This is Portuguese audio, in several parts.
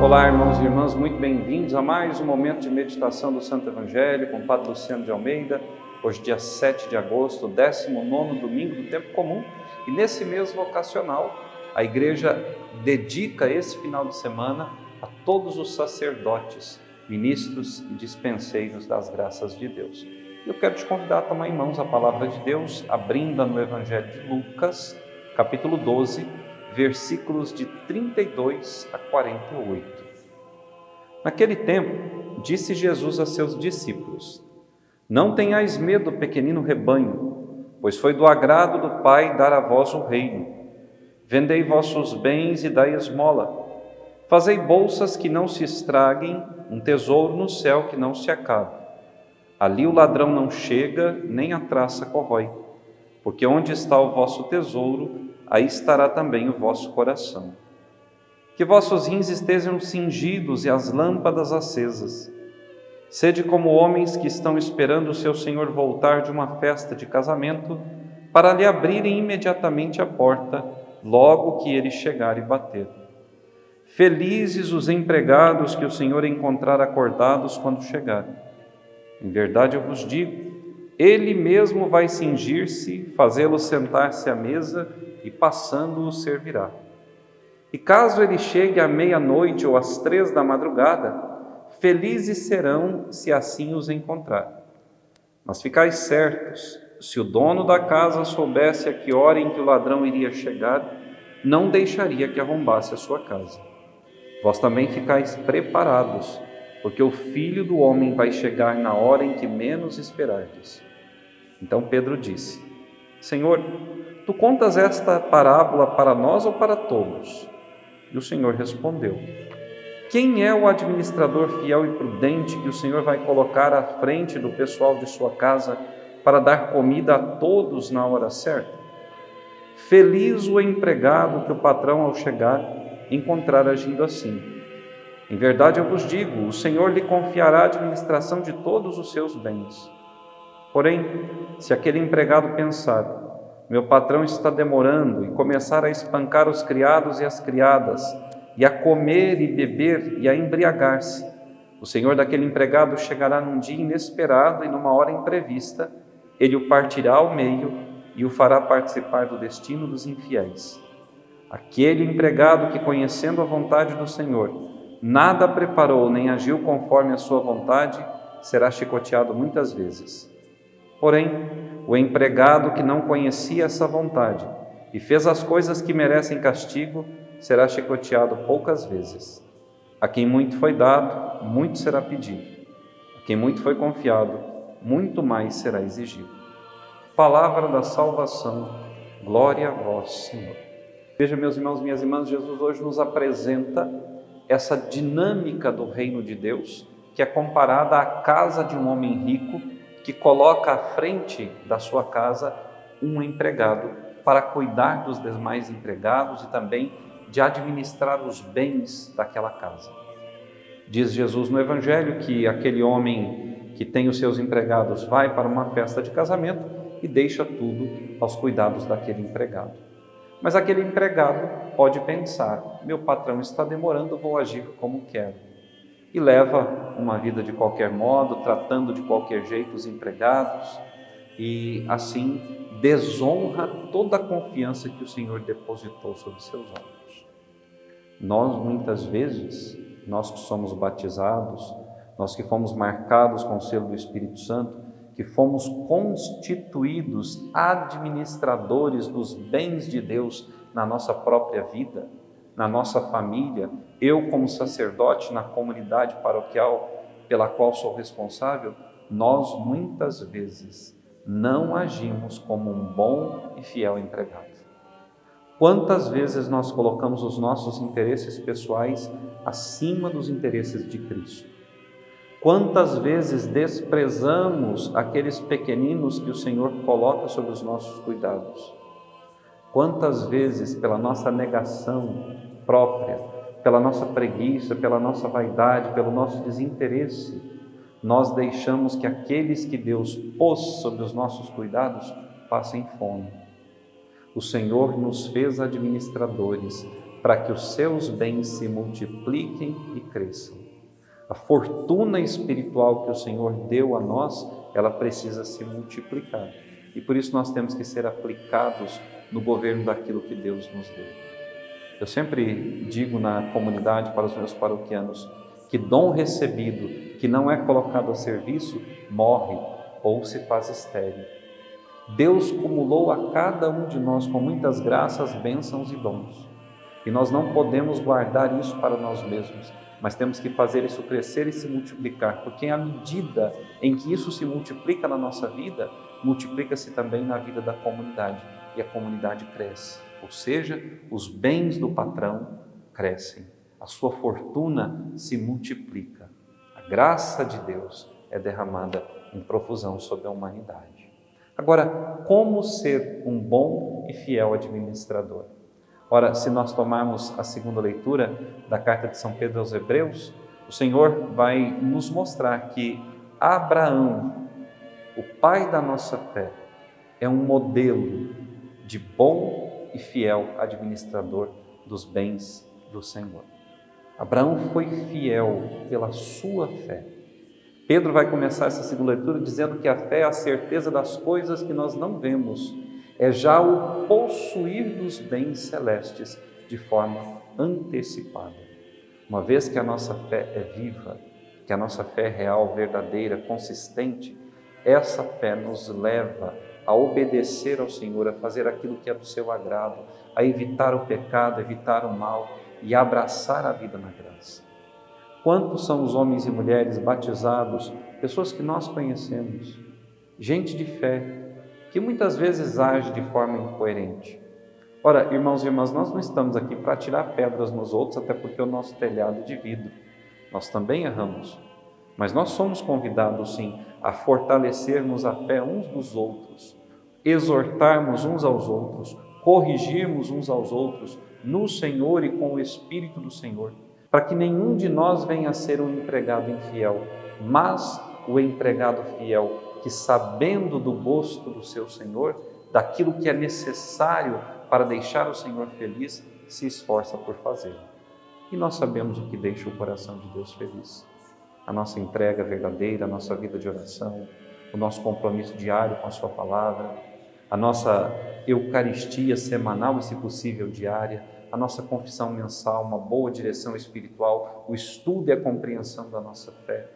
Olá, irmãos e irmãs, muito bem-vindos a mais um momento de meditação do Santo Evangelho com o Padre Luciano de Almeida. Hoje, dia 7 de agosto, 19º domingo do tempo comum, e nesse mês vocacional, a Igreja dedica esse final de semana a todos os sacerdotes, ministros e dispenseiros das graças de Deus. Eu quero te convidar a tomar em mãos a palavra de Deus, abrindo no Evangelho de Lucas, capítulo 12, versículos de 32 a 48. Naquele tempo, disse Jesus a seus discípulos: Não tenhais medo, pequenino rebanho, pois foi do agrado do Pai dar a vós o reino. Vendei vossos bens e dai esmola. Fazei bolsas que não se estraguem, um tesouro no céu que não se acabe. Ali o ladrão não chega, nem a traça corrói, porque onde está o vosso tesouro, aí estará também o vosso coração. Que vossos rins estejam cingidos e as lâmpadas acesas. Sede como homens que estão esperando o seu Senhor voltar de uma festa de casamento, para lhe abrirem imediatamente a porta, logo que ele chegar e bater. Felizes os empregados que o Senhor encontrar acordados quando chegar. Em verdade eu vos digo, ele mesmo vai cingir-se, fazê-los sentar-se à mesa e passando os servirá. E caso ele chegue à meia-noite ou às 3 da madrugada, felizes serão se assim os encontrar. Mas ficais certos, se o dono da casa soubesse a que hora em que o ladrão iria chegar, não deixaria que arrombasse a sua casa. Vós também ficais preparados, porque o Filho do Homem vai chegar na hora em que menos esperardes. Então Pedro disse: Senhor, tu contas esta parábola para nós ou para todos? E o Senhor respondeu: Quem é o administrador fiel e prudente que o Senhor vai colocar à frente do pessoal de sua casa para dar comida a todos na hora certa? Feliz o empregado que o patrão, ao chegar, encontrar agindo assim. Em verdade eu vos digo, o Senhor lhe confiará a administração de todos os seus bens. Porém, se aquele empregado pensar: meu patrão está demorando, e começar a espancar os criados e as criadas, e a comer e beber e a embriagar-se, o senhor daquele empregado chegará num dia inesperado e numa hora imprevista, ele o partirá ao meio e o fará participar do destino dos infiéis. Aquele empregado que, conhecendo a vontade do Senhor, nada preparou nem agiu conforme a sua vontade, será chicoteado muitas vezes. Porém, o empregado que não conhecia essa vontade e fez as coisas que merecem castigo, será chicoteado poucas vezes. A quem muito foi dado, muito será pedido. A quem muito foi confiado, muito mais será exigido. Palavra da salvação, glória a vós, Senhor. Veja, meus irmãos, minhas irmãs, Jesus hoje nos apresenta essa dinâmica do reino de Deus, que é comparada à casa de um homem rico, que coloca à frente da sua casa um empregado para cuidar dos demais empregados e também de administrar os bens daquela casa. Diz Jesus no Evangelho que aquele homem que tem os seus empregados vai para uma festa de casamento e deixa tudo aos cuidados daquele empregado. Mas aquele empregado pode pensar: meu patrão está demorando, vou agir como quero. E leva uma vida de qualquer modo, tratando de qualquer jeito os empregados, e assim desonra toda a confiança que o Senhor depositou sobre seus ombros. Nós, muitas vezes, nós que somos batizados, nós que fomos marcados com o selo do Espírito Santo, que fomos constituídos administradores dos bens de Deus na nossa própria vida, na nossa família, eu como sacerdote na comunidade paroquial pela qual sou responsável, nós muitas vezes não agimos como um bom e fiel empregado. Quantas vezes nós colocamos os nossos interesses pessoais acima dos interesses de Cristo? Quantas vezes desprezamos aqueles pequeninos que o Senhor coloca sob os nossos cuidados? Quantas vezes, pela nossa negação própria, pela nossa preguiça, pela nossa vaidade, pelo nosso desinteresse, nós deixamos que aqueles que Deus pôs sob os nossos cuidados passem fome. O Senhor nos fez administradores para que os seus bens se multipliquem e cresçam. A fortuna espiritual que o Senhor deu a nós, ela precisa se multiplicar. E por isso nós temos que ser aplicados no governo daquilo que Deus nos deu. Eu sempre digo na comunidade para os meus paroquianos que dom recebido, que não é colocado a serviço, morre ou se faz estéril. Deus cumulou a cada um de nós com muitas graças, bênçãos e dons. E nós não podemos guardar isso para nós mesmos, mas temos que fazer isso crescer e se multiplicar, porque à medida em que isso se multiplica na nossa vida, multiplica-se também na vida da comunidade, e a comunidade cresce, ou seja, os bens do patrão crescem, a sua fortuna se multiplica, a graça de Deus é derramada em profusão sobre a humanidade. Agora, como ser um bom e fiel administrador? Ora, se nós tomarmos a segunda leitura da carta de São Pedro aos Hebreus, o Senhor vai nos mostrar que Abraão, o pai da nossa fé, é um modelo de bom e fiel administrador dos bens do Senhor. Abraão foi fiel pela sua fé. Pedro vai começar essa segunda leitura dizendo que a fé é a certeza das coisas que nós não vemos, é já o possuir dos bens celestes de forma antecipada. Uma vez que a nossa fé é viva, que a nossa fé é real, verdadeira, consistente, essa fé nos leva a obedecer ao Senhor, a fazer aquilo que é do seu agrado, a evitar o pecado, evitar o mal e abraçar a vida na graça. Quantos são os homens e mulheres batizados, pessoas que nós conhecemos, gente de fé, que muitas vezes age de forma incoerente. Ora, irmãos e irmãs, nós não estamos aqui para tirar pedras nos outros, até porque o nosso telhado é de vidro. Nós também erramos, mas nós somos convidados, sim, a fortalecermos a fé uns dos outros, exortarmos uns aos outros, corrigirmos uns aos outros no Senhor e com o Espírito do Senhor, para que nenhum de nós venha a ser um empregado infiel, mas o empregado fiel, que sabendo do gosto do seu Senhor, daquilo que é necessário para deixar o Senhor feliz, se esforça por fazê-lo. E nós sabemos o que deixa o coração de Deus feliz. A nossa entrega verdadeira, a nossa vida de oração, o nosso compromisso diário com a sua palavra, a nossa Eucaristia semanal e, se possível, diária, a nossa confissão mensal, uma boa direção espiritual, o estudo e a compreensão da nossa fé,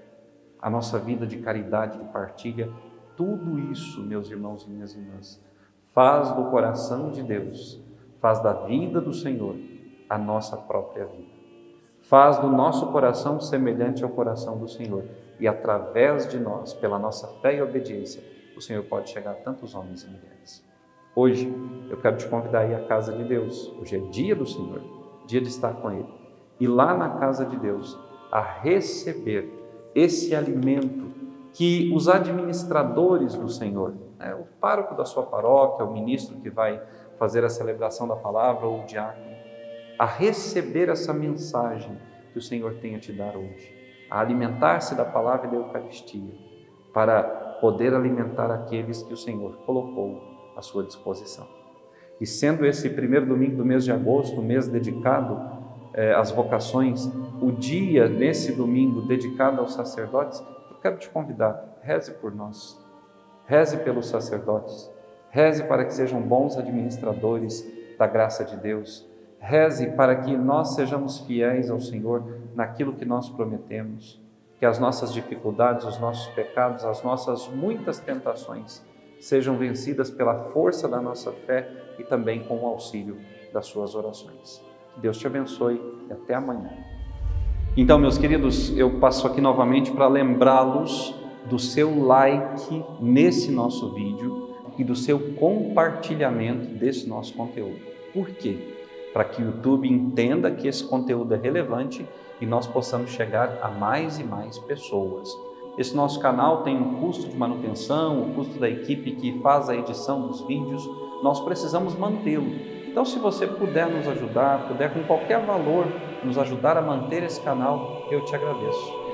a nossa vida de caridade, de partilha, tudo isso, meus irmãos e minhas irmãs, faz do coração de Deus, faz da vida do Senhor a nossa própria vida. Faz do nosso coração semelhante ao coração do Senhor. E através de nós, pela nossa fé e obediência, o Senhor pode chegar a tantos homens e mulheres. Hoje, eu quero te convidar a ir à casa de Deus. Hoje é dia do Senhor, dia de estar com Ele. E lá na casa de Deus, a receber esse alimento que os administradores do Senhor, o pároco da sua paróquia, o ministro que vai fazer a celebração da palavra ou o diácono, a receber essa mensagem que o Senhor tem a te dar hoje, a alimentar-se da palavra e da Eucaristia, para poder alimentar aqueles que o Senhor colocou à sua disposição. E sendo esse primeiro domingo do mês de agosto, um mês dedicado às vocações, o dia, nesse domingo, dedicado aos sacerdotes, eu quero te convidar, reze por nós, reze pelos sacerdotes, reze para que sejam bons administradores da graça de Deus, reze para que nós sejamos fiéis ao Senhor naquilo que nós prometemos, que as nossas dificuldades, os nossos pecados, as nossas muitas tentações sejam vencidas pela força da nossa fé e também com o auxílio das suas orações. Que Deus te abençoe e até amanhã. Então, meus queridos, eu passo aqui novamente para lembrá-los do seu like nesse nosso vídeo e do seu compartilhamento desse nosso conteúdo. Por quê? Para que o YouTube entenda que esse conteúdo é relevante e nós possamos chegar a mais e mais pessoas. Esse nosso canal tem um custo de manutenção, o custo da equipe que faz a edição dos vídeos, nós precisamos mantê-lo. Então, se você puder nos ajudar, puder com qualquer valor nos ajudar a manter esse canal, eu te agradeço.